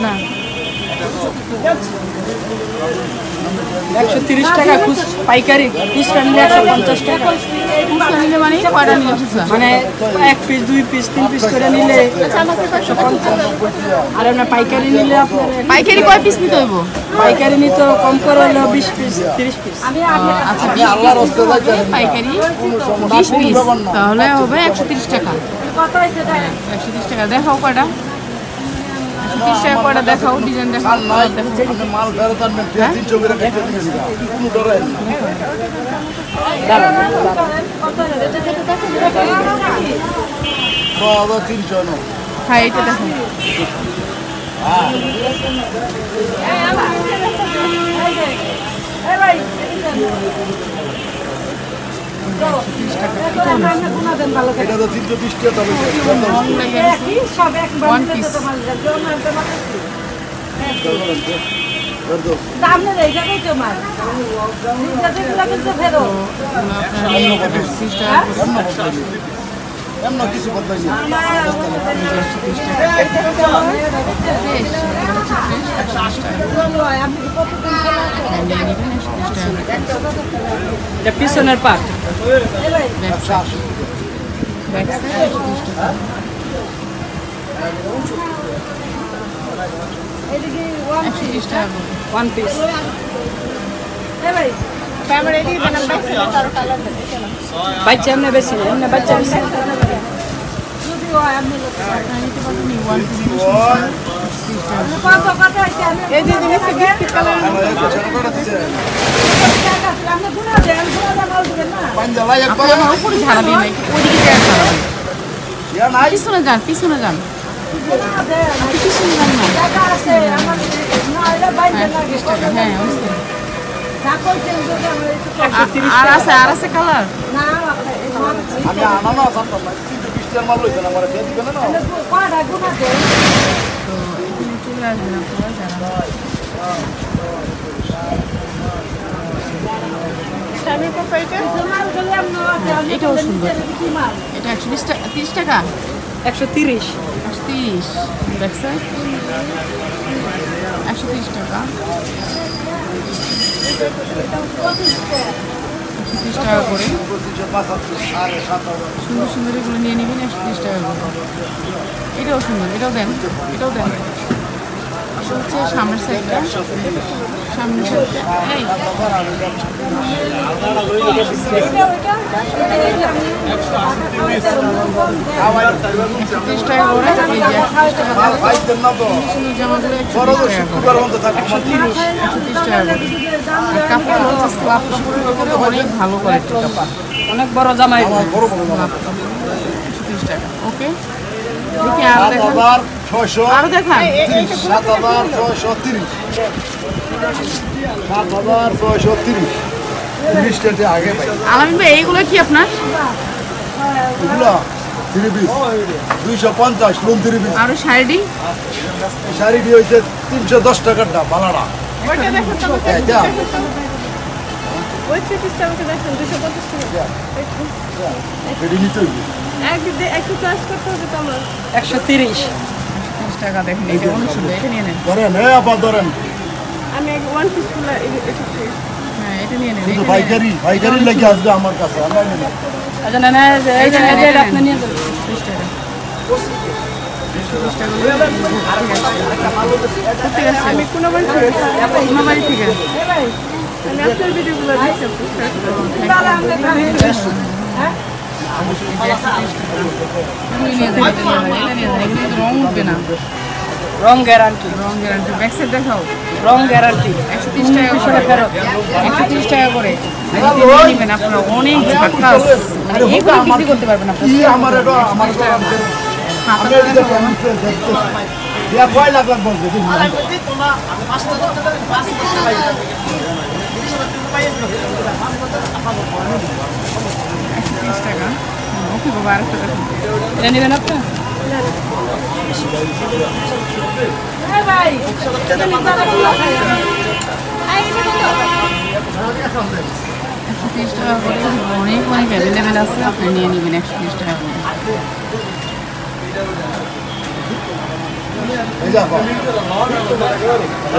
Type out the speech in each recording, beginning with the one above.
না 130 টাকা পাইকারি, খুচরা নিলে 150 টাকা। খুচরা নিলে মানে কয়টা নিলে খুচরা? মানে 1 পিস 2 পিস 3 পিস করে নিলে 150। আর আপনার পাইকারি নিলে আপনার পাইকারি কয় পিস নিতে হইব? পাইকারি নিতে কম করে হলো 20 পিস 30 পিস। আচ্ছা 20 পিস পাইকারি 20 পিস তাহলে হবে 130 টাকা। 130 টাকা। দেখাও কয়টা, 130 টাকা কয়টা দেখাও, ডিজাইন দেখাও। মাল ফেরত আনবেন 300 করে কেটে দিয়েছি কোনো ডরে না। দাদা 300 নো। হ্যাঁ এটা দেখো। এটা তো 320 টাকা তবে ওয়ান পিস এমন কিছু বদলাই না। এটা পিছনের পাট। ওয়ান পিস বাচ্চা এমনি বেশি না, এমনি বাচ্চা বেশি। উপরে ঝাড়া দিয়ে নাই, ওইদিকে পিছনে যান, পিছনে যান, পিছনে যান না। আর আছে, আর আছে কালার। আমি আনানো জানতাম না 320 টাকার মাল লইছেন আমার দিয়ে দিবেন না। চলে আসবেন আপনারা এটাও সুন্দর। এটা 130 টাকা। 130 130 দেখছে, 130 টাকা। 130 টাকা করে সুন্দর সুন্দর এগুলো নিয়ে নেবেন। 130 টাকা করে। এটাও সুন্দর, এটাও দেন, এটাও দেন। হচ্ছে সামনের সাইডটা, সামনের সাইডটা এই 130 টাকা করে। এই যে 130 টাকা জামাগুলো 130 টাকা করে। 130 টাকা করে। কাপড় হচ্ছে স্লাব কাপড়ের উপরে অনেক ভালো কোয়ালিটির কাপড়, অনেক বড় জামাই। 130 টাকা। ওকে দেখি আর দেখান, 7600 আরো দেখান। 7630 7630 30 টাকা আগে ভাই। আলামিন ভাই এইগুলো কি আপনার? এগুলো 3 পিস 250 লোন 3 পিস। আর শাড়ি? শাড়িটি হইছে 310 টাকার দাম বালাটা। ওইটা দেখেন তো, এটা ওই 3 পিসটা আমাকে দেখেন 250 টাকা। এটি নিতে হইবে একটু চয়েস করতে হবে তো আমার। 130 টাকা দেখেন, এটা অনেক সুন্দর, এটা নিয়ে নেন। ধরেন আবার ধরেন। আমি ওয়ান পিস ফুল হ্যাঁ এটা নিয়ে নেন। কিন্তু পাইকারি লাগে আসবে আমার কাছে। আমরা নিব আচ্ছা না না এই যে আপনি নিয়ে যাবেন 30 টাকা। 30 টাকা আমি কোন বাড়ি থেকে? কোন বাড়ি থেকে? আমি আপনার ভিডিওগুলো দেখছি। রং উঠবে না, রং গ্যারান্টি। রং গ্যারান্টি। ব্যাকসাইড দেখাও, রং গ্যারান্টি। 130 টাকা করে। 130 টাকা করে নেবেন আপনারা। অনেক ঝাঁকাস, মানে এগুলো বিক্রি করতে পারবেন আপনারা। আমার এটা আমার টাকা হাতাটা দেখাও। ইয়া কয় লাখ লাখ বলছে দেখুন। 130 টাকা। ওকে বাবা, আরেকটা দেখুন। এটা নেবেন আপনি? 130 টাকা করে অনেক অ্যাভেলেবেল আছে, আপনি নিয়ে নেবেন 130 টাকা করে। এই দেখো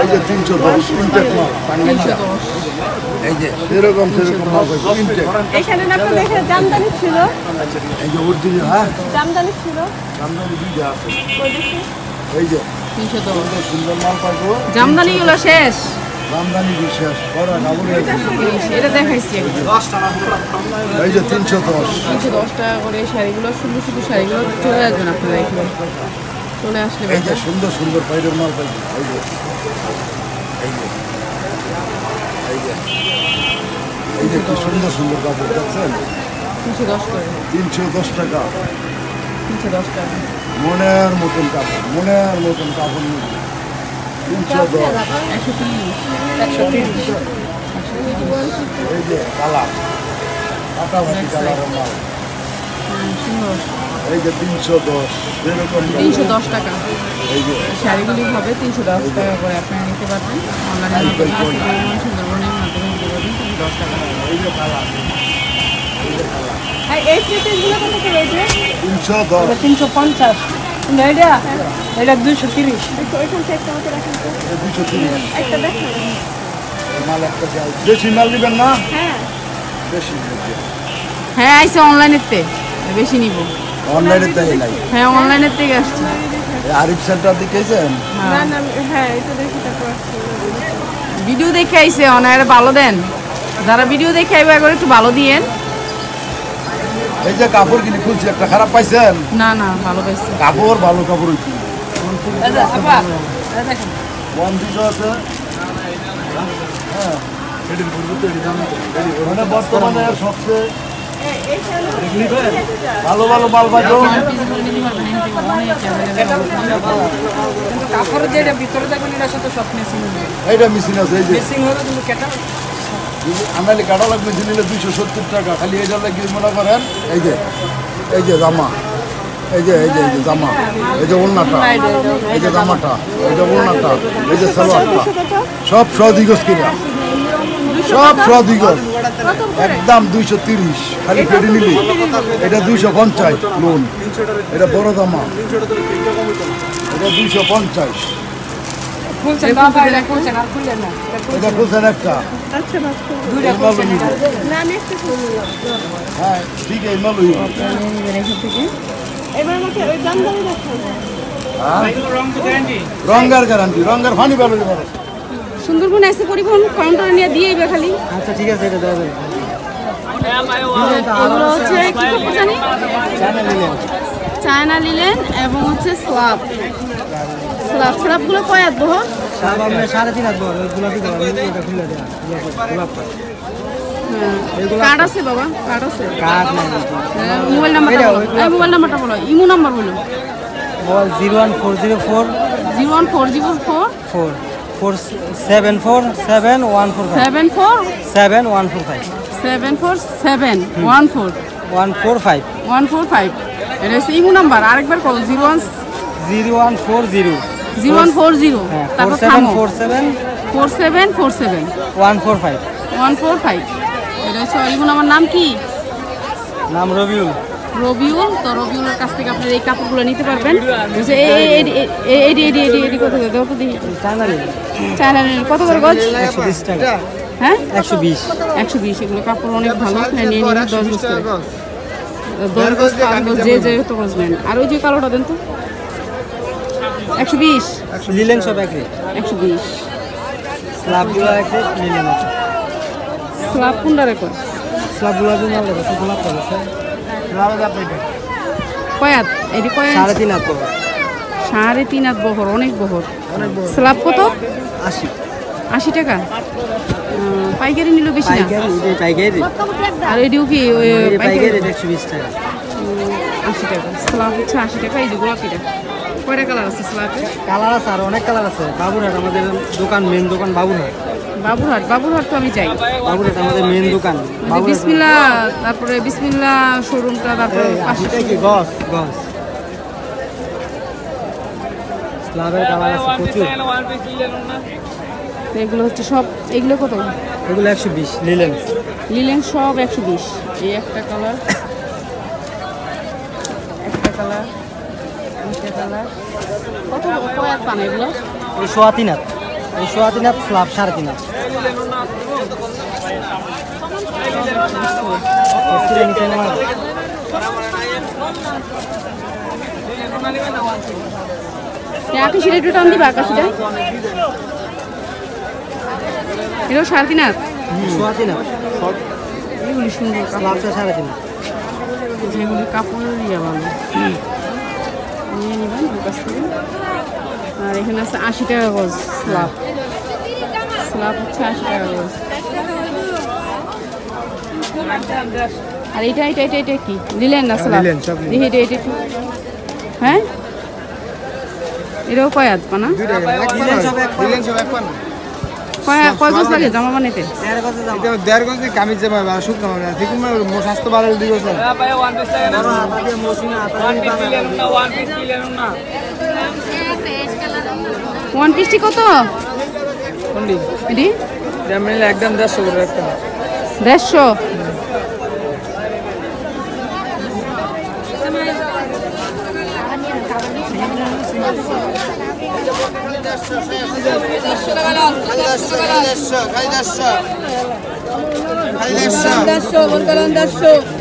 এই যে 310 ইনটেক মাল টাঙ্গাইল 310 এই যে সেরকম মাল পাইছো ইনটেক এখানে না তো দেখে জামদানি ছিল এই যে অরিজিনাল হ্যাঁ জামদানি ছিল জামদানি দুইটা আছে কই দেখি এই যে 310 সুন্দর মাল পাইছো জামদানি গুলো শেষ জামদানি বিশেষ বড় কাপড় এটা দেখাইছি এই যে 310 310 টাকা করে এই শাড়িগুলো শুধু শুধু শাড়িগুলো চলে আসবেন আপনারা এখানে চলে আসলে এই যে সুন্দর সুন্দর পাইরের মাল পাইছো এই যে এই যে কি সুন্দর সুন্দর কাপড় দেখছেন 310 করে 310 টাকা 310 টাকা মনের মতন কাপড় নিয়ে 310 130 এই যে কালার কাটাভাতি কালারের মাল সুন্দর এই যে 310 এরকম 310 টাকা এই যে শাড়িগুলি হবে 310 টাকা করে আপনারা নিতে পারবেন অনলাইনের মাধ্যমে সুন্দরবনের মাধ্যমে নিতে পারবেন 310 টাকা এই যে কালার আর এই প্রিন্টেসগুলো কত করে এই যে 310 350 এটা এটা 230 ওইখান থেকে একটা মতো রাখেন তো 230 একটা দেখেন মাল একটা চাই বেশি মাল নেবেন না হ্যাঁ বেশি হ্যাঁ আইসে অনলাইনের তে বেশি নিব অনলাইনে তাই নাই হ্যাঁ অনলাইনের থেকে আসছে আরিফ সেন্টার দেখেছেন না না হ্যাঁ এটা দেখি তারপর ভিডিও দেখে আইসে অনারে ভালো দেন যারা ভিডিও দেখে আইবে একবার একটু ভালো দিয়েন এই যে কাপড় কিনে খুলছি একটা খারাপ পাইছেন না না ভালো পাইছে কাপড় ভালো কাপড় হইছে ওয়ান দিকে আছে হ্যাঁ মানে বর্তমানে সবচেয়ে ভালো ভালো মাল পাইছো কাপড়ের যেটা ভিতরে দেখবেন এটা সাথে সব মেশিং এইটা মেশিন আছে এই যে মেশিং হলে কিন্তু কেটা আনালি কাটালগ মেশিন নিলে 270 টাকা খালি এটা লাগে মনে করেন এই যে জামা এই যে জামা এই যে ওড়নাটা এই যে জামাটা এই যে ওড়নাটা এই যে সালোয়ারটা সব সদিগজ কিনা সব সদিগজ একদম 230 খালি পেডি নিলি এটা 250 লোন এটা বড় জামা এটা 250 খুলছেন বাবা এটা খুলছেন আর খুললেন না এটা খুলছেন একটা আচ্ছা বাস দুইটা খুলছেন এটা না আমি একটা শুনলাম হ্যাঁ ঠিক আছে মালুই এবার আমাকে ওই জামদানি দেখান রঙের গ্যারান্টি রঙের ফানি বেরোতে পারে সুন্দরবন এসে পরিবহন কাউন্টারে নিয়ে দিয়ে আইবে খালি আচ্ছা ঠিক আছে এটা দেওয়া যাবে এগুলো হচ্ছে কি কাপড় জানি চায়না লিলেন এবং হচ্ছে স্ল্যাবগুলো কয় আদ বহ সব আমরা 3.5 হাত বড় গোলাপি কালার এটা খুলে দেয়া গোলাপটা কার্ড আছে বাবা কার্ড আছে কাট নাই মোবাইল নাম্বারটা বলো ইমো নাম্বার বলো মোবাইল 01404 01404 145 এটা হচ্ছে ইমো নাম্বার আরেকবার কল 0140 তারপর 4747 145 এটা হচ্ছে ইমো নাম্বার নাম কি নাম রবিউল তো রবিউলের কাছ থেকে আপনারা এই কাপড়গুলো নিতে পারবেন কত করে দাও তো দেখি চায়না কত করে গজ 120 টাকা হ্যাঁ 120 এগুলো কাপড় অনেক ভালো নিয়ে নিন 10 গজ করে 10 গজ 5 গজ যে তো গজ নেন আর ওই যে কালোটা দেন তো 120 লিলেন সব একই 120 স্ল্যাবগুলো একই লিলেন আছে স্ল্যাব কোনটা রেকর্ড স্ল্যাবগুলো দিন আলাদা আছে গোলাপ আছে স্যার আলাদা পেটে কয়াত এটি কয় 3.5 হাত বড় 3.5 হাত বহর অনেক বহর স্ল্যাব কত 80 টাকা পাইকারি নিল বেশি না পাইকারি আর এটিও কি পাইকারি 120 টাকা 80 টাকা স্ল্যাব হচ্ছে 80 টাকা এই যে গোলাপিটা কয়টা কালার আছে স্ল্যাবে কালার আছে আর অনেক কালার আছে বাবুরহাট আমাদের দোকান মেন দোকান বাবুরহাট তো আমি যাই বাবুরহাট আমাদের মেন দোকান বিসমিল্লা তারপরে বিসমিল্লা শোরুমটা তারপরে পাশে কি গস স্ল্যাবের কালার আছে প্রচুর এগুলো হচ্ছে সব এগুলো কত এগুলো 120 লিলেন সব 120 এই একটা কালার কত কয় হাত পান এগুলো? এই 3.5 হাত, এই 3.5 হাত স্ল্যাব 3.5 হাত। আকাশিটা একটু টান দিবা, আকাশিটা এটাও 3.5 হাত। 3.5 হাত এগুলি সুন্দর কাপড়, স্ল্যাবটা 3.5 হাত। যেগুলি কাপড়ের ইয়ে ভালো, নিয়ে নেবেন ওর কাছ থেকে। আর এখানে আছে 80 টাকা গজ স্ল্যাব, স্ল্যাব হচ্ছে 80 টাকা গজ। আর এটা এটা এটা এটা কি নিলেন না স্ল্যাব? দেখি এটা এটা কি, হ্যাঁ এটাও কয় হাত পানা? কয় গজ লাগে জামা বানাইতে? 1.5 গজ কামিজ জামা বা শুকনো মানে ঠিক মানে স্বাস্থ্য বাড়াল দিই গজ। ভাই 1 পিস লাগে না, 1 পিস কিলেন না। 1 পিসটি কত? কোনটি? এডি জামিলে একদম 150 করে একটা। 150? খালি 150